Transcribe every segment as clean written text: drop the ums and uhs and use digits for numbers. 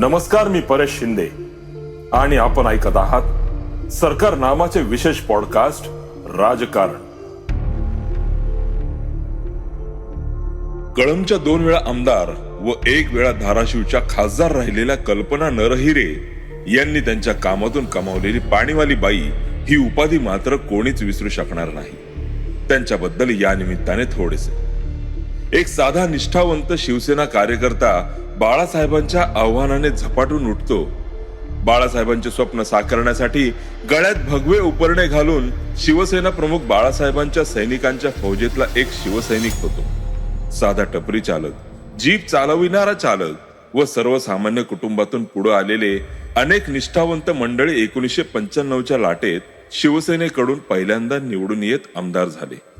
नमस्कार, मी परेश शिंदे आणि आपण ऐकत आहात सरकार नामाचे विशेष पॉडकास्ट राजकारण. कळंबच्या 2 वेळा आमदार व 1 वेळा धाराशिवच्या खासदार राहिलेल्या कल्पना नरहिरे यांनी त्यांच्या कामातून कमावलेली पाणीवाली बाई ही उपाधी मात्र कोणीच विसरू शकणार नाही. त्यांच्याबद्दल या निमित्ताने थोडेसे. एक साधा निष्ठावंत शिवसेना कार्यकर्ता बाळासाहेबांच्या आव्हानाने झपाटून उठतो. बाळासाहेबांचे स्वप्न साकारण्यासाठी गळ्यात भगवे उपरणे घालून शिवसेना प्रमुख बाळासाहेबांच्या सैनिकांच्या फौजेतला एक शिवसैनिक होतो. साधा टपरी चालक, जीप चालविणारा चालक व सर्वसामान्य कुटुंबातून पुढे आलेले अनेक निष्ठावंत मंडळी 1995च्या लाटेत शिवसेनेकडून पहिल्यांदा निवडून येत आमदार झाले.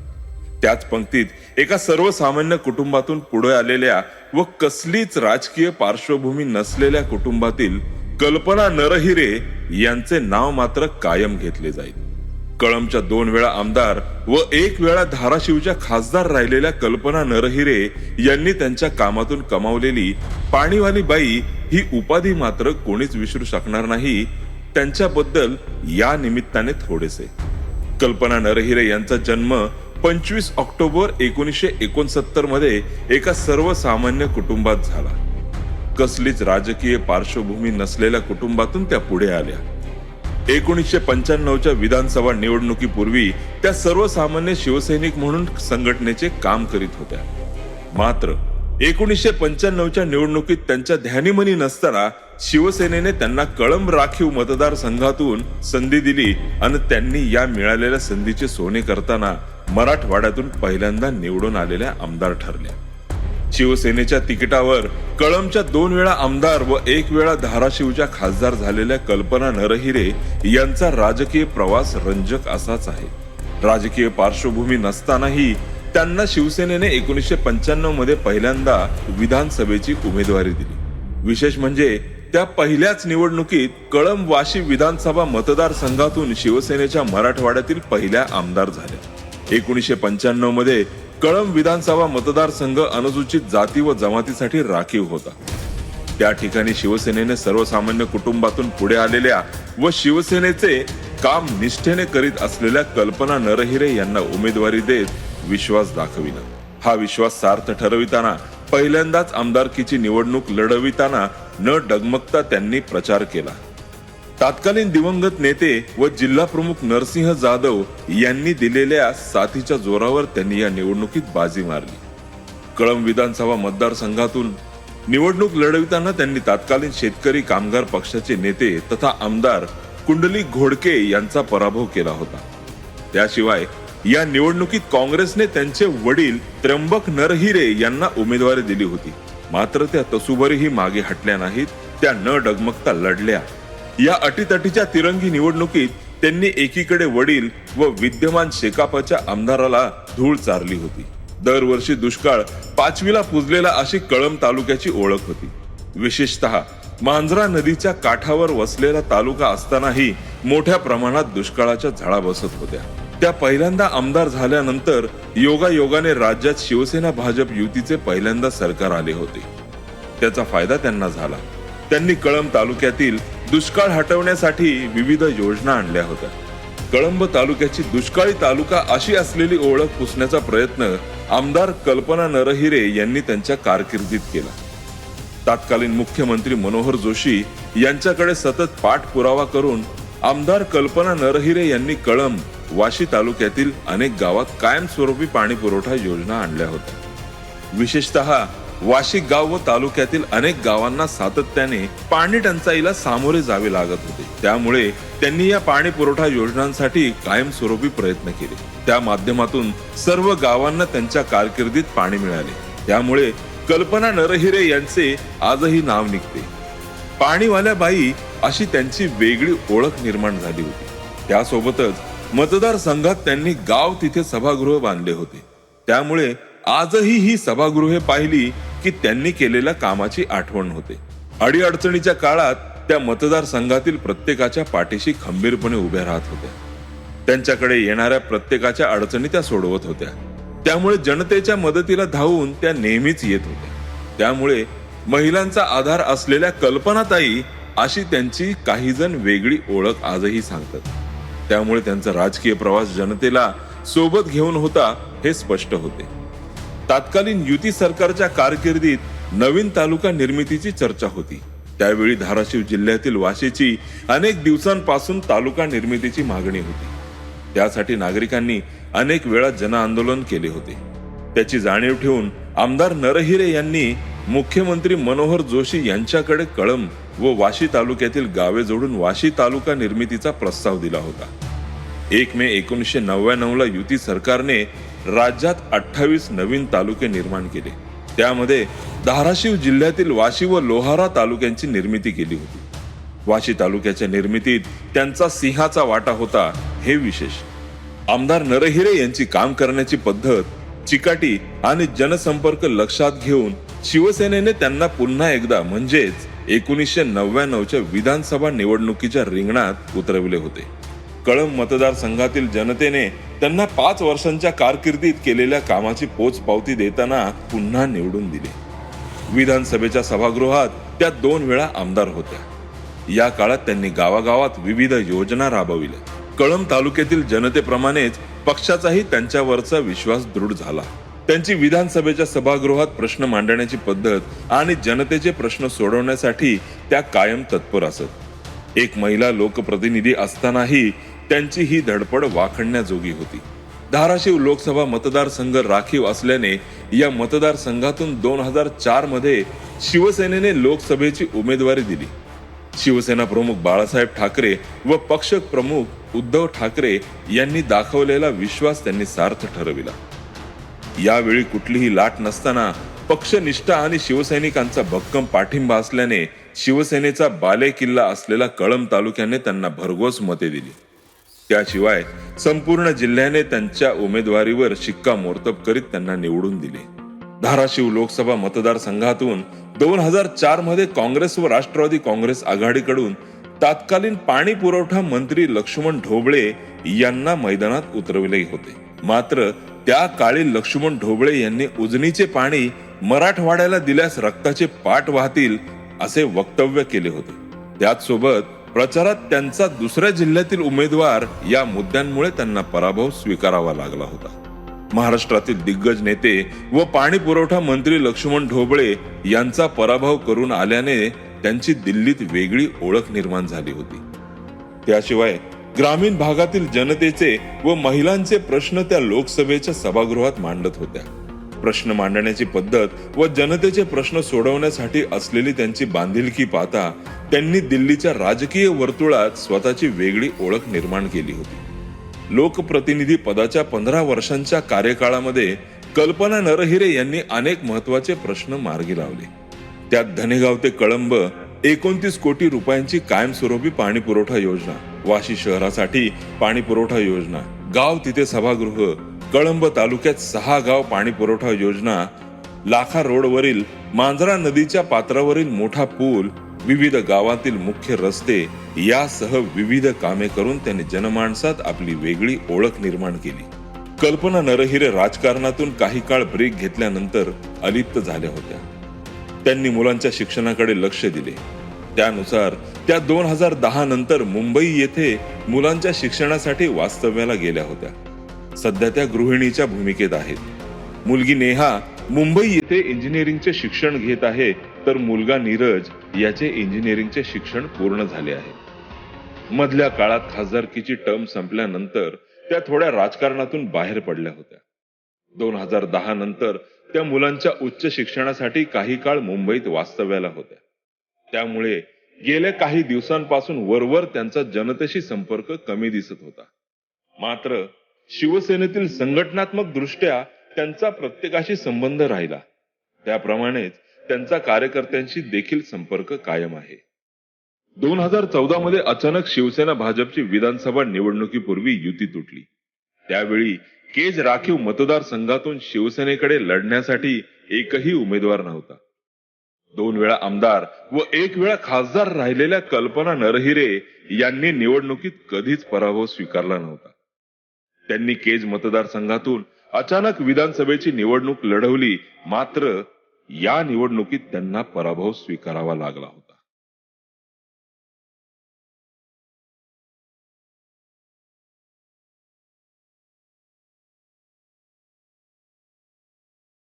त्याच पंक्तीत एका सर्वसामान्य कुटुंबातून पुढे आलेल्या व कसलीच राजकीय पार्श्वभूमी नसलेल्या कुटुंबातील कल्पना नरहिरे यांचे नाव मात्र कायम घेतले जाईल. कळंबच्या 2 वेळा आमदार व 1 वेळा धाराशिवच्या खासदार राहिलेल्या कल्पना नरहिरे यांनी त्यांच्या कामातून कमावलेली पाणीवाली बाई ही उपाधी मात्र कोणीच विसरू शकणार नाही. त्यांच्याबद्दल या निमित्ताने थोडेसे. कल्पना नरहिरे यांचा जन्म 25 ऑक्टोबर 1969 मध्ये एका सर्वसामान्य कुटुंबात झाला. कसलीच राजकीय पार्श्वभूमी नसलेल्या कुटुंबातून त्या पुढे आल्या. 1995च्या विधानसभा निवडणुकीपूर्वी त्या सर्वसामान्य शिवसैनिक म्हणून संघटनेचे काम करीत होत्या. मात्र 1995च्या निवडणुकीत त्यांच्या ध्यानीमनी नसताना शिवसेनेने त्यांना कळंब राखीव मतदारसंघातून संधी दिली आणि त्यांनी या मिळालेल्या संधीचे सोने करताना मराठवाड्यातून पहिल्यांदा निवडून आलेल्या आमदार ठरल्या. शिवसेनेच्या तिकिटावर कळंबच्या 2 वेळा आमदार व 1 वेळा धाराशिवच्या खासदार झालेल्या कल्पना नरहिरे यांचा राजकीय प्रवास रंजक असाच आहे. राजकीय पार्श्वभूमी नसतानाही त्यांना शिवसेनेने 1995 मध्ये पहिल्यांदा विधानसभेची उमेदवारी दिली. विशेष म्हणजे त्या पहिल्याच निवडणुकीत कळंब वाशी विधानसभा मतदारसंघातून शिवसेनेच्या मराठवाड्यातील पहिल्या आमदार झाल्या. 1995 मध्ये कळंब विधानसभा मतदारसंघ अनुसूचित जाती व जमातीसाठी राखीव होता. त्या ठिकाणी शिवसेनेने सर्वसामान्य कुटुंबातून पुढे आलेल्या व शिवसेनेचे काम निष्ठेने करीत असलेल्या कल्पना नरहिरे यांना उमेदवारी देत विश्वास दाखविला. हा विश्वास सार्थ ठरविताना पहिल्यांदाच आमदारकीची निवडणूक लढविताना न डगमगता त्यांनी प्रचार केला. तत्कालीन दिवंगत नेते व जिल्हा प्रमुख नरसिंह जाधव यांनी दिलेल्या साथीच्या जोरावर त्यांनी या निवडणुकीत बाजी मारली. कळंब विधानसभा मतदारसंघातून निवडणूक लढविताना त्यांनी तत्कालीन शेतकरी कामगार पक्षाचे नेते तथा आमदार कुंडलिक घोडके यांचा पराभव केला होता. त्याशिवाय या निवडणुकीत काँग्रेसने त्यांचे वडील त्र्यंबक नरहिरे यांना उमेदवारी दिली होती. मात्र त्या तसूभरही मागे हटल्या नाहीत. त्या न डगमगता लढल्या. या अटीतटीच्या तिरंगी निवडणुकीत त्यांनी एकीकडे वडील व विद्यमान शेकापच्या आमदाराला धूळ चारली होती. दरवर्षी दुष्काळ 5वीला पुजलेला अशी कळंब तालुक्याची ओळख होती. विशेषतः मांजरा नदीच्या काठावर वसलेला तालुका असतानाही मोठ्या प्रमाणात दुष्काळाच्या झळा बसत होत्या. त्या पहिल्यांदा आमदार झाल्यानंतर योगायोगाने राज्यात शिवसेना भाजप युतीचे पहिल्यांदा सरकार आले होते. त्याचा फायदा त्यांना झाला. त्यांनी कळंब तालुक्यातील दुष्काळ हटवण्यासाठी विविध योजना आणल्या होत्या. कळंब तालुक्याची दुष्काळी तालुका अशी असलेली ओळख पुसण्याचा प्रयत्न आमदार कल्पना नरहिरे यांनी त्यांच्या कारकिर्दीत केला. तत्कालीन मुख्यमंत्री मनोहर जोशी यांच्याकडे सतत पाठपुरावा करून आमदार कल्पना नरहिरे यांनी कळंब वाशी तालुक्यातील अनेक गावात कायमस्वरूपी पाणी पुरवठा योजना आणल्या होत्या. विशेषतः वाशी गाव व तालुक्यातील अनेक गावांना सातत्याने पाणी टंचाईला सामोरे जावे लागत होते. त्यामुळे त्यांनी या पाणी पुरवठा योजनांसाठी कायमस्वरूपी प्रयत्न केले. त्या माध्यमातून सर्व गावांना त्यांच्या कारकिर्दीत पाणी मिळाले. त्यामुळे कल्पना नरहिरे यांचे आजही नाव निघते. पाणीवाल्या बाई अशी त्यांची वेगळी ओळख निर्माण झाली होती. त्यासोबतच मतदारसंघात त्यांनी गाव तिथे सभागृह बांधले होते. त्यामुळे आजही ही सभागृहे पाहिली की त्यांनी केलेल्या कामाची आठवण होते. अडीअडचणीच्या काळात त्या मतदारसंघातील प्रत्येकाच्या पाठीशी खंबीरपणे उभ्या राहत होत्या. त्यांच्याकडे येणाऱ्या प्रत्येकाच्या अडचणी त्या सोडवत होत्या. त्यामुळे जनतेच्या मदतीला धावून त्या नेहमीच येत होत्या. त्यामुळे महिलांचा आधार असलेल्या कल्पनाताई अशी त्यांची काही जण वेगळी ओळख आजही सांगतात. त्यामुळे त्यांचा राजकीय प्रवास जनतेला सोबत घेऊन होता हे स्पष्ट होते. तत्कालीन युती सरकारच्या कारकिर्दीत नवीन तालुका निर्मितीची चर्चा होती. त्यावेळी धाराशिव जिल्ह्यातील वाशीची अनेक दिवसांपासून तालुका निर्मितीची मागणी होती. त्यासाठी नागरिकांनी अनेक वेळा जनआंदोलन केले होते. त्याची जाणीव ठेवून आमदार नरहिरे यांनी मुख्यमंत्री मनोहर जोशी यांच्याकडे कळंब व वाशी तालुक्यातील गावे जोडून वाशी तालुका निर्मितीचा प्रस्ताव दिला होता. 1 मे 1999 ला युती सरकारने राज्यात 28 नवीन तालुके निर्माण केले. त्यामध्ये धाराशिव जिल्ह्यातील वाशी व लोहारा तालुक्यांची निर्मिती केली होती. वाशी तालुक्याच्या निर्मितीत त्यांचा सिंहाचा वाटा होता हे विशेष. आमदार नरहिरे यांची काम करण्याची पद्धत, चिकाटी आणि जनसंपर्क लक्षात घेऊन शिवसेनेने त्यांना पुन्हा एकदा म्हणजेच 1999च्या विधानसभा निवडणुकीच्या रिंगणात उतरविले होते. कळंब मतदारसंघातील जनतेने त्यांना 5 वर्षांच्या कारकिर्दीत केलेल्या कामाची पोचपावती देताना पुन्हा निवडून दिले. विधानसभेच्या सभागृहात त्या 2 वेळा आमदार होत्या. या काळात त्यांनी गावागावात विविध योजना राबविल्या. कळंब तालुक्यातील जनतेप्रमाणेच पक्षाचाही त्यांच्यावरचा विश्वास दृढ झाला. त्यांची विधानसभेच्या सभागृहात प्रश्न मांडण्याची पद्धत आणि जनतेचे प्रश्न सोडवण्यासाठी त्या कायम तत्पर असत. एक महिला लोकप्रतिनिधी असतानाही त्यांची ही धडपड वाखाणण्याजोगी होती. धाराशिव लोकसभा मतदारसंघ राखीव असल्याने या मतदारसंघातून 2004 मध्ये शिवसेनेने लोकसभेची उमेदवारी दिली. शिवसेना प्रमुख बाळासाहेब ठाकरे व पक्ष प्रमुख उद्धव ठाकरे यांनी दाखवलेला विश्वास त्यांनी सार्थ ठरविला. यावेळी कुठलीही लाट नसताना पक्षनिष्ठा आणि शिवसैनिकांचा भक्कम पाठिंबा असल्याने शिवसेनेचा बालेकिल्ला असलेला कळंब तालुक्याने त्यांना भरघोस मते दिली. त्याशिवाय संपूर्ण जिल्ह्याने त्यांच्या उमेदवारीवर शिक्कामोर्तब करीत त्यांना निवडून दिले. धाराशिव लोकसभा मतदारसंघातून 2004 मध्ये काँग्रेस व राष्ट्रवादी काँग्रेस आघाडीकडून तत्कालीन पाणी पुरवठा मंत्री लक्ष्मण ढोबळे यांना मैदानात उतरविले होते. मात्र त्या काळी लक्ष्मण ढोबळे यांनी उजनीचे पाणी मराठवाड्याला दिल्यास रक्ताचे पाट वाहतील असे वक्तव्य केले होते. त्याचसोबत प्रचारात त्यांचा दुसऱ्या जिल्ह्यातील उमेदवार या मुद्द्यांमुळे त्यांना पराभव स्वीकारावा लागला होता. महाराष्ट्रातील दिग्गज नेते व पाणी पुरवठा मंत्री लक्ष्मण ढोबळे यांचा पराभव करून आल्याने त्यांची दिल्लीत वेगळी ओळख निर्माण झाली होती. त्याशिवाय ग्रामीण भागातील जनतेचे व महिलांचे प्रश्न त्या लोकसभेच्या सभागृहात मांडत होत्या. प्रश्न मांडण्याची पद्धत व जनतेचे प्रश्न सोडवण्यासाठी असलेली त्यांची बांधिलकी पाहता त्यांनी दिल्लीच्या राजकीय वर्तुळात स्वतःची वेगळी ओळख निर्माण केली होती. लोकप्रतिनिधी पदाच्या 15 वर्षांच्या कार्यकाळामध्ये कल्पना नरहिरे यांनी अनेक महत्वाचे प्रश्न मार्गी लावले. त्यात धनेगाव ते कळंब 29 कोटी रुपयांची कायमस्वरूपी पाणी पुरवठा योजना, वाशी शहरासाठी पाणी पुरवठा योजना, गाव तिथे सभागृह, कळंब तालुक्यात 6 गाव पाणी पुरवठा योजना, लाखा रोडवरील मांजरा नदीच्या पात्रावरील मोठा पूल, विविध गावातील मुख्य रस्ते यासह विविध कामे करून त्यांनी जनमानसात आपली वेगळी ओळख निर्माण केली. कल्पना नरहिरे राजकारणातून काही काळ ब्रेक घेतल्यानंतर अलिप्त झाल्या होत्या. त्यांनी मुलांच्या शिक्षणाकडे लक्ष दिले. त्यानुसार त्या 2010 नंतर मुंबई येथे मुलांच्या शिक्षणासाठी वास्तव्याला गेल्या होत्या. सध्या त्या गृहिणीच्या भूमिकेत आहेत. मुलगी नेहा मुंबई येथे इंजिनिअरिंगचे शिक्षण घेत आहे, तर मुलगा नीरज याचे इंजिनिअरिंगचे शिक्षण पूर्ण झाले आहे. मधल्या काळात खासदारकीची टर्म संपल्यानंतर त्या थोड्या राजकारणातून बाहेर पडल्या होत्या. 2010 नंतर त्या मुलांच्या उच्च शिक्षणासाठी काही काळ मुंबईत वास्तव्याला होत्या. त्यामुळे गेल्या काही दिवसांपासून वरवर त्यांचा जनतेशी संपर्क कमी दिसत होता. मात्र शिवसेनेतील संघटनात्मक दृष्ट्या त्यांचा प्रत्येकाशी संबंध राहिला. त्याप्रमाणेच त्यांचा कार्यकर्त्यांशी देखील संपर्क कायम आहे. 2014 मध्ये अचानक शिवसेना भाजपची विधानसभा निवडणुकीपूर्वी युती तुटली. त्यावेळी केज राखीव मतदारसंघातून शिवसेनेकडे लढण्यासाठी एकही उमेदवार नव्हता. 2 वेळा आमदार व 1 वेळा खासदार राहिलेल्या कल्पना नरहिरे यांनी निवडणुकीत कधीच पराभव स्वीकारला नव्हता. त्यांनी केज मतदारसंघातून अचानक विधानसभेची निवडणूक लढवली. मात्र या निवडणुकीत त्यांना पराभव स्वीकारावा लागला होता.